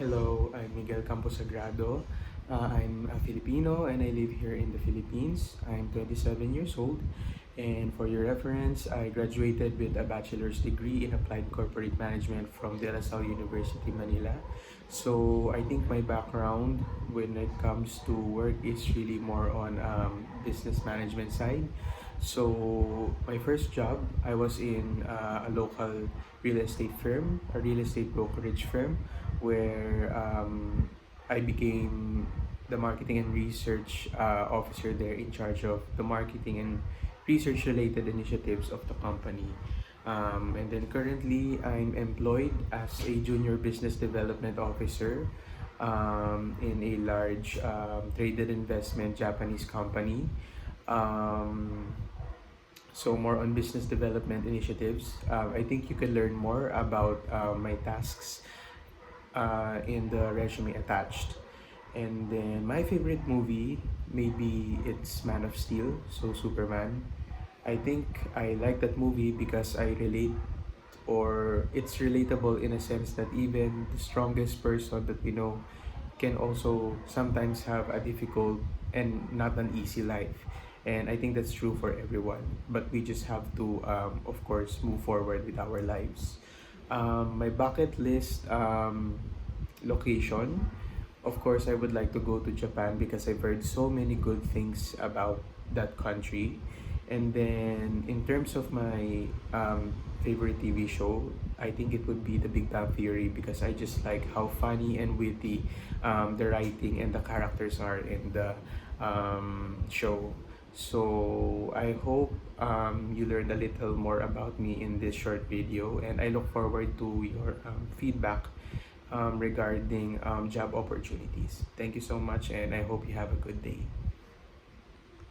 Hello, I'm Miguel Campos Sagrado. I'm a Filipino and I live here in the Philippines. I'm 27 years old, and for your reference, I graduated with a bachelor's degree in applied corporate management from De La Salle University, Manila. So I think my background when it comes to work is really more on business management side. So my first job, I was in a local real estate firm, a real estate brokerage firm where I became the marketing and research officer there in charge of the marketing and research related initiatives of the company. And then currently, I'm employed as a junior business development officer in a large traded investment Japanese company. Um, so more on business development initiatives. I think you can learn more about my tasks in the resume attached. And then my favorite movie, maybe it's Man of Steel, so Superman. I think I like that movie because I relate, or it's relatable in a sense that even the strongest person that we know can also sometimes have a difficult and not an easy life. And I think that's true for everyone. But we just have to, of course, move forward with our lives. My bucket list location, of course, I would like to go to Japan because I've heard so many good things about that country. And then, in terms of my favorite TV show, I think it would be The Big Bang Theory because I just like how funny and witty the writing and the characters are in the show. So I hope you learned a little more about me in this short video, and I look forward to your feedback regarding job opportunities. Thank you so much, and I hope you have a good day.